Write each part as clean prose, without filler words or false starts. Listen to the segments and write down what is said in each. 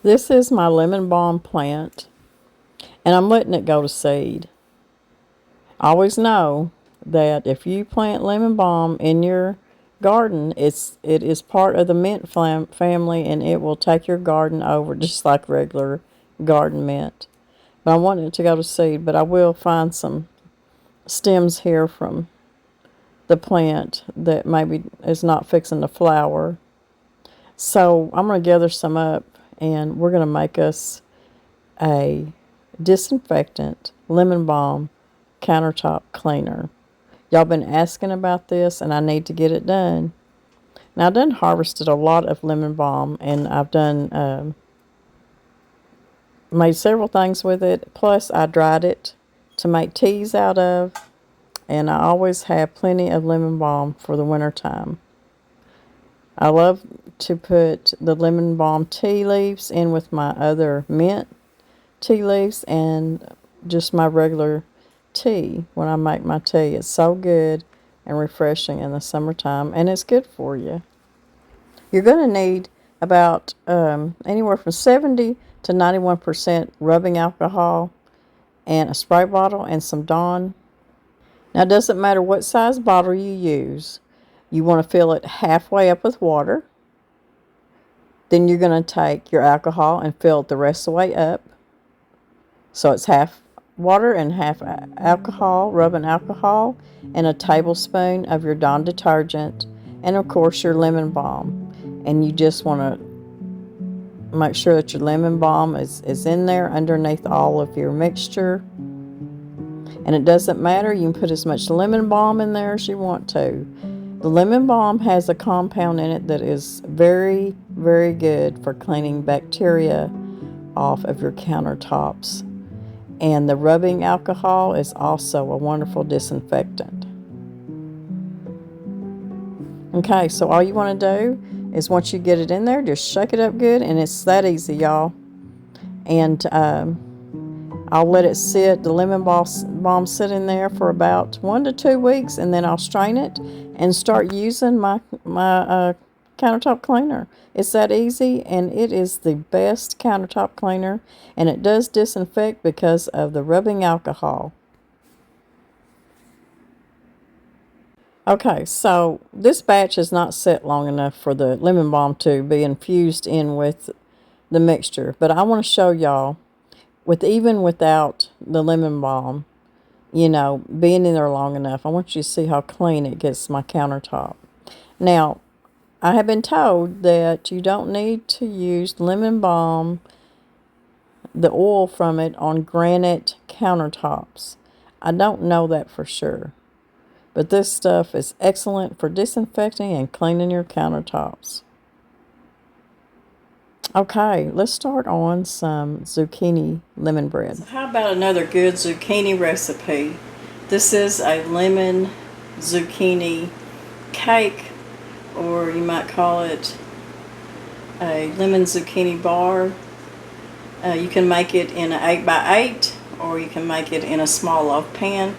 This is my lemon balm plant, and I'm letting it go to seed. Always know that if you plant lemon balm in your garden, it is part of the mint family, and it will take your garden over just like regular garden mint. But I want it to go to seed, but I will find some stems here from the plant that maybe is not fixing to flower. So I'm going to gather some up, and we're going to make us a disinfectant lemon balm countertop cleaner. Y'all been asking about this, and I need to get it done. Now, I've done harvested a lot of lemon balm, and I've done made several things with it. Plus, I dried it to make teas out of, and I always have plenty of lemon balm for the winter time. I love to put the lemon balm tea leaves in with my other mint tea leaves and just my regular tea when I make my tea. It's so good and refreshing in the summertime, and it's good for you. You're going to need about anywhere from 70 to 91% rubbing alcohol and a spray bottle and some Dawn. Now, it doesn't matter what size bottle you use. You want to fill it halfway up with water. Then you're going to take your alcohol and fill it the rest of the way up. So it's half water and half alcohol, rubbing alcohol, and a tablespoon of your Dawn detergent, and of course your lemon balm. And you just want to make sure that your lemon balm is in there underneath all of your mixture. And it doesn't matter, you can put as much lemon balm in there as you want to. The lemon balm has a compound in it that is very, very good for cleaning bacteria off of your countertops. And the rubbing alcohol is also a wonderful disinfectant. Okay, so all you want to do is once you get it in there, just shake it up good, and it's that easy, y'all. And I'll let it sit, the lemon balm sit in there for about 1 to 2 weeks, and then I'll strain it and start using my countertop cleaner. It's that easy, and it is the best countertop cleaner, and it does disinfect because of the rubbing alcohol. Okay, so this batch is not set long enough for the lemon balm to be infused in with the mixture, but I want to show y'all even without the lemon balm, being in there long enough, I want you to see how clean it gets my countertop. Now, I have been told that you don't need to use lemon balm, the oil from it, on granite countertops. I don't know that for sure. But this stuff is excellent for disinfecting and cleaning your countertops. Okay, let's start on some zucchini lemon bread. So how about another good zucchini recipe? This is a lemon zucchini cake, or you might call it a lemon zucchini bar. You can make it in an 8x8, or you can make it in a small loaf pan.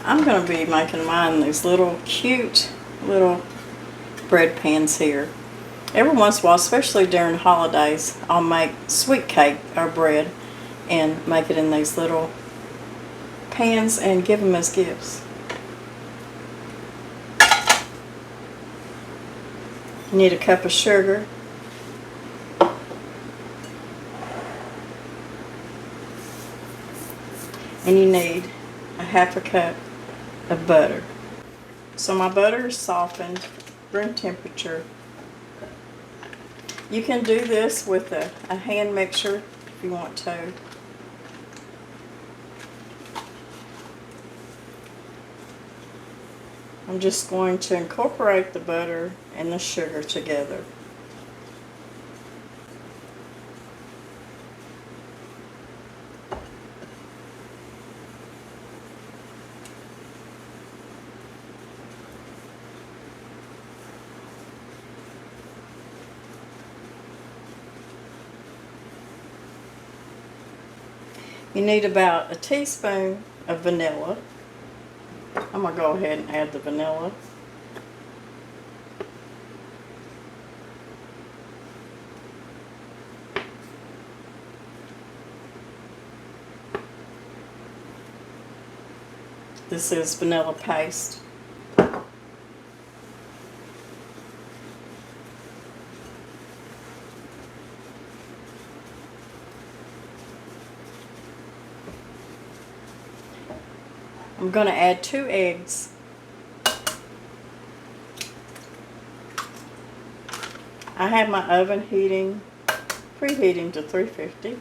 I'm going to be making mine in these little cute little bread pans here. Every once in a while, especially during holidays, I'll make sweet cake or bread and make it in these little pans and give them as gifts. You need a cup of sugar, and you need a half a cup of butter. So my butter is softened, room temperature. You can do this with a hand mixer if you want to. I'm just going to incorporate the butter and the sugar together. You need about a teaspoon of vanilla. I'm going to go ahead and add the vanilla. This is vanilla paste. I'm going to add 2 eggs. I have my oven preheating to 350.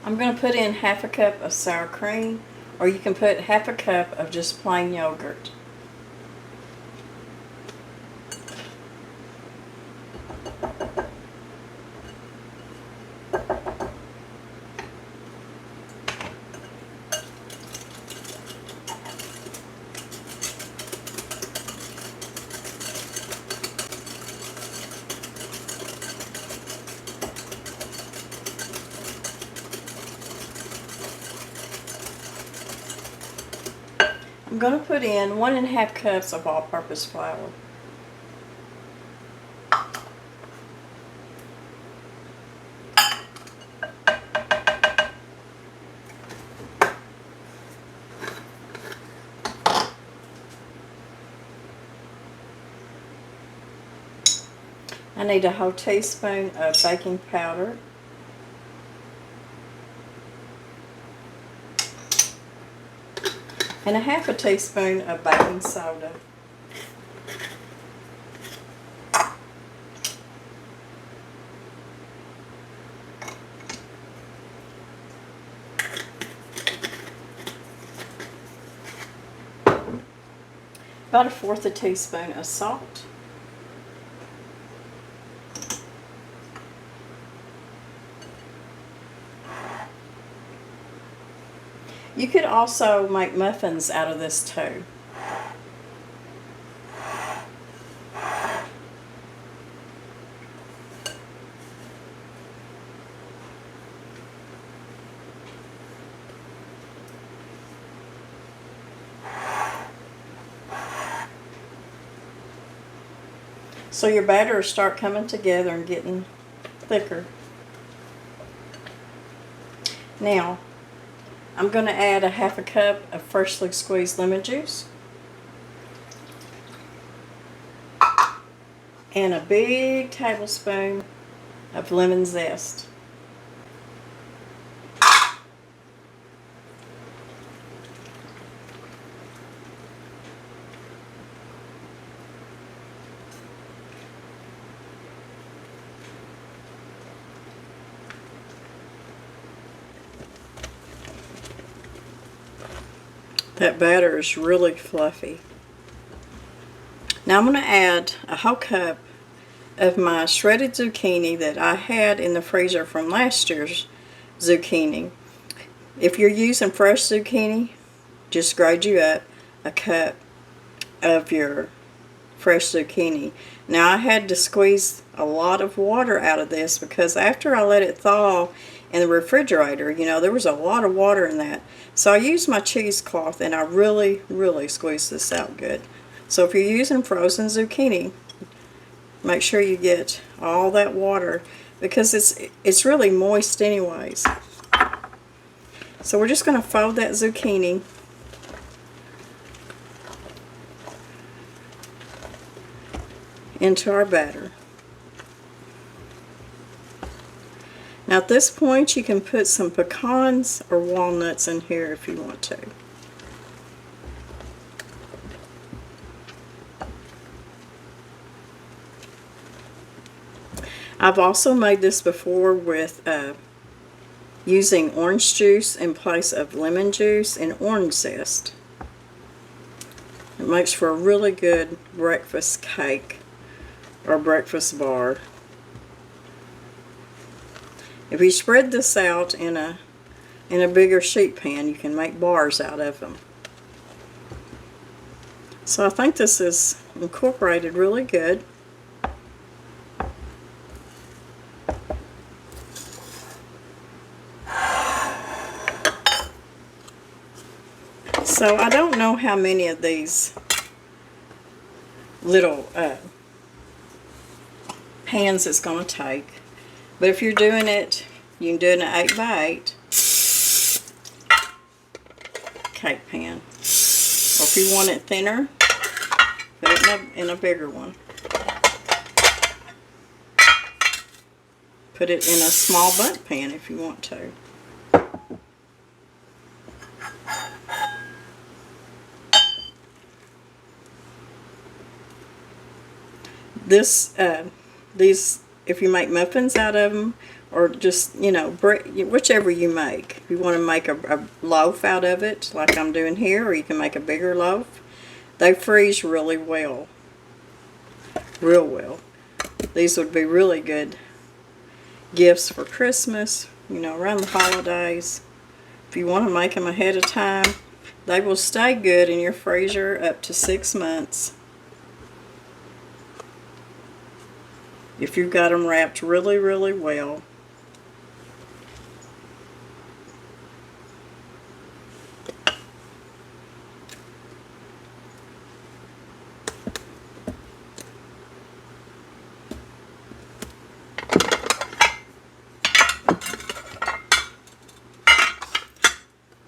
I'm going to put in half a cup of sour cream, or you can put half a cup of just plain yogurt. I'm going to put in 1½ cups of all-purpose flour. I need a whole teaspoon of baking powder. And a half a teaspoon of baking soda. About 1/4 teaspoon of salt. You could also make muffins out of this too. So your batter will start coming together and getting thicker. Now, I'm going to add a half a cup of freshly squeezed lemon juice and a big tablespoon of lemon zest. That batter is really fluffy. Now I'm going to add a whole cup of my shredded zucchini that I had in the freezer from last year's zucchini. If you're using fresh zucchini, just grade you up a cup of your fresh zucchini. Now I had to squeeze a lot of water out of this because after I let it thaw in the refrigerator, you know, there was a lot of water in that. So I used my cheesecloth and I really squeezed this out good. So if you're using frozen zucchini, make sure you get all that water because it's really moist anyways. So we're just going to fold that zucchini into our batter. Now at this point you can put some pecans or walnuts in here if you want to. I've also made this before with using orange juice in place of lemon juice and orange zest. It makes for a really good breakfast cake or breakfast bar. If you spread this out in a bigger sheet pan, you can make bars out of them. So I think this is incorporated really good. So I don't know how many of these little pans it's going to take. But if you're doing it, you can do it in an 8x8 cake pan. Or if you want it thinner, put it in a bigger one. Put it in a small bundt pan if you want to. These, if you make muffins out of them, or just, you know, whichever you make. If you want to make a loaf out of it, like I'm doing here, or you can make a bigger loaf, they freeze really well. Real well. These would be really good gifts for Christmas, you know, around the holidays. If you want to make them ahead of time, they will stay good in your freezer up to 6 months. If you've got them wrapped really, really well.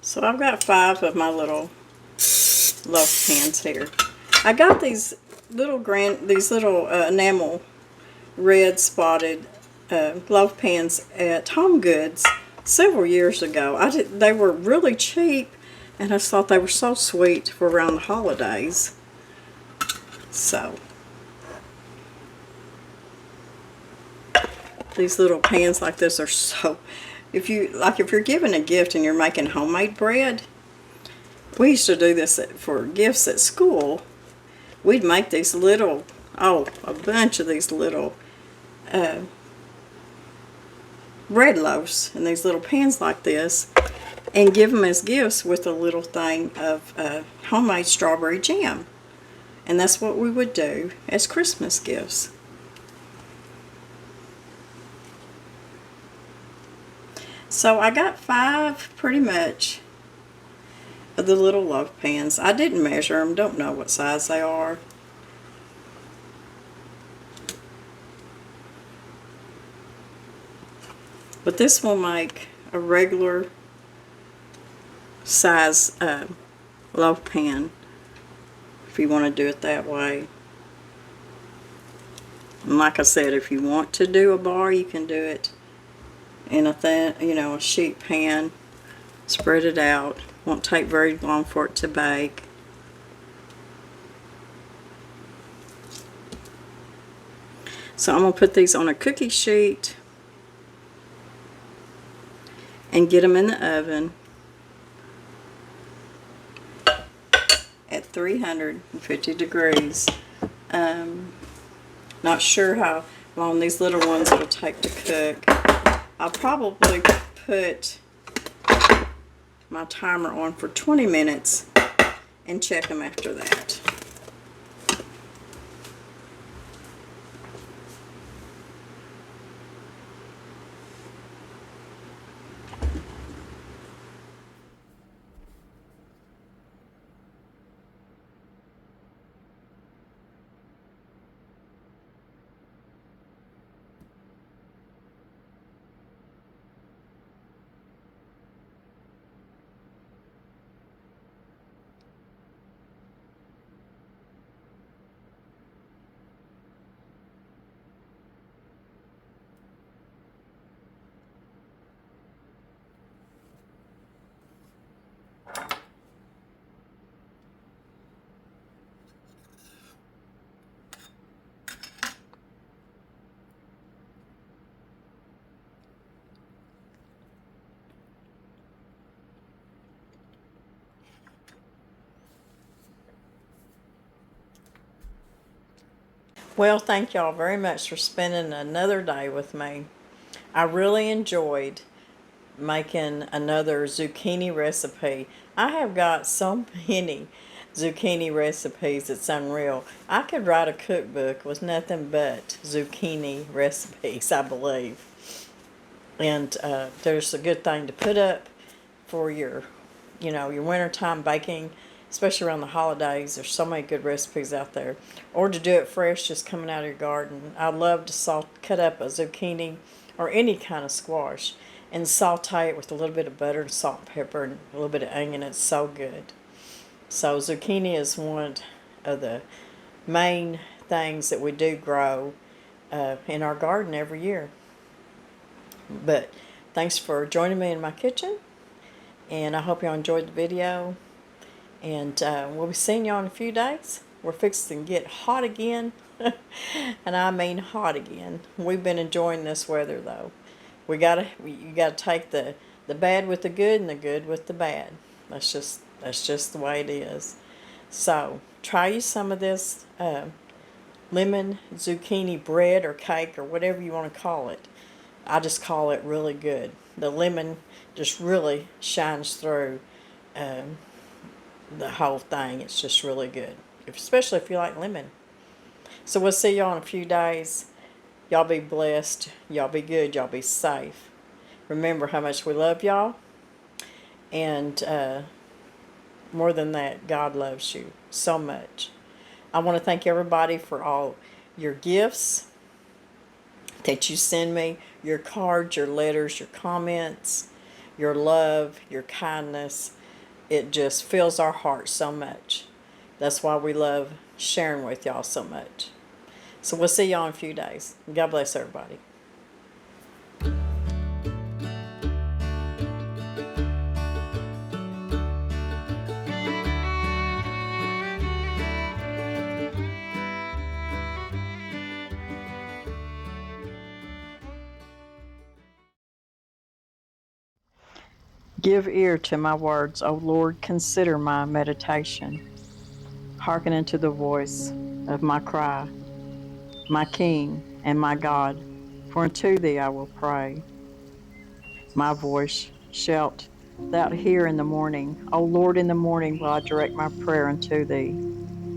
So I've got 5 of my little loaf pans here. I got these little enamel red spotted loaf pans at Home Goods several years ago. They were really cheap, and I just thought they were so sweet for around the holidays. So these little pans like this are so, if you're giving a gift and you're making homemade bread, we used to do this for gifts at school. We'd make these little, a bunch of these little bread loaves in these little pans like this, and give them as gifts with a little thing of homemade strawberry jam. And that's what we would do as Christmas gifts. So I got 5 pretty much of the little loaf pans. I didn't measure them, don't know what size they are. But this will make a regular size loaf pan if you want to do it that way. And like I said, if you want to do a bar, you can do it in a thin, a sheet pan. Spread it out. Won't take very long for it to bake. So I'm going to put these on a cookie sheet and get them in the oven at 350 degrees. Not sure how long these little ones will take to cook. I'll probably put my timer on for 20 minutes and check them after that. Well, thank y'all very much for spending another day with me. I really enjoyed making another zucchini recipe. I have got so many zucchini recipes, it's unreal. I could write a cookbook with nothing but zucchini recipes, I believe. And there's a good thing to put up for your your wintertime baking, especially around the holidays. There's so many good recipes out there. Or to do it fresh, just coming out of your garden. I love to cut up a zucchini or any kind of squash and saute it with a little bit of butter and salt and pepper and a little bit of onion. It's so good. So zucchini is one of the main things that we do grow in our garden every year. But thanks for joining me in my kitchen, and I hope y'all enjoyed the video. And we'll be seeing y'all in a few days. We're fixing to get hot again, and I mean hot again. We've been enjoying this weather though. You gotta take the bad with the good and the good with the bad. That's just the way it is. So try you some of this lemon zucchini bread or cake or whatever you want to call it. I just call it really good. The lemon just really shines through the whole thing. It's just really good, especially if you like lemon. So we'll see y'all in a few days. Y'all be blessed. Y'all be good. Y'all be safe. Remember how much we love y'all. And more than that, God loves you so much. I want to thank everybody for all your gifts that you send me, your cards, your letters, your comments, your love, your kindness. It just fills our hearts so much. That's why we love sharing with y'all so much. So we'll see y'all in a few days. God bless everybody. Give ear to my words, O Lord, consider my meditation. Hearken unto the voice of my cry, my King and my God, for unto thee I will pray. My voice shalt thou hear in the morning. O Lord, in the morning will I direct my prayer unto thee,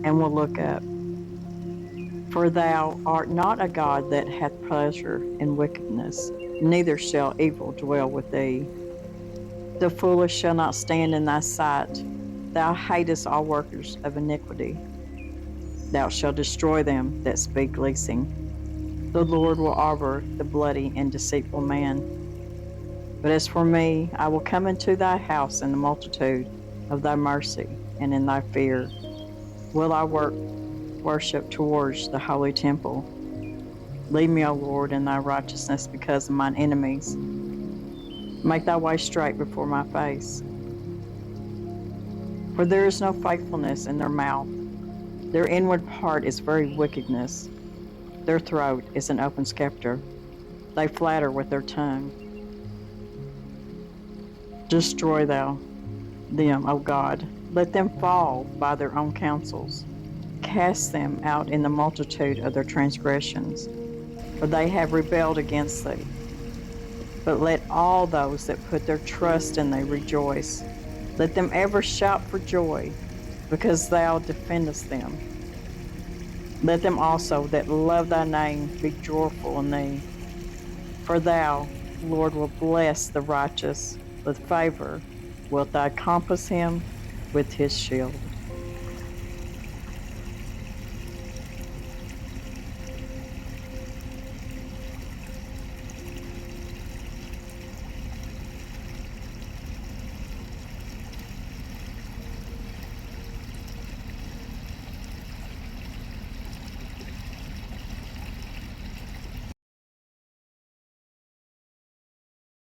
and will look up. For thou art not a God that hath pleasure in wickedness, neither shall evil dwell with thee. The foolish shall not stand in thy sight. Thou hatest all workers of iniquity. Thou shalt destroy them that speak leasing. The Lord will abhor the bloody and deceitful man. But as for me, I will come into thy house in the multitude of thy mercy, and in thy fear will I worship towards the holy temple. Lead me, O Lord, in thy righteousness because of mine enemies. Make thy way straight before my face. For there is no faithfulness in their mouth. Their inward part is very wickedness. Their throat is an open scepter. They flatter with their tongue. Destroy thou them, O God. Let them fall by their own counsels. Cast them out in the multitude of their transgressions, for they have rebelled against thee. But let all those that put their trust in thee rejoice. Let them ever shout for joy, because thou defendest them. Let them also that love thy name be joyful in thee. For thou, Lord, will bless the righteous. With favor wilt thou compass him with his shield.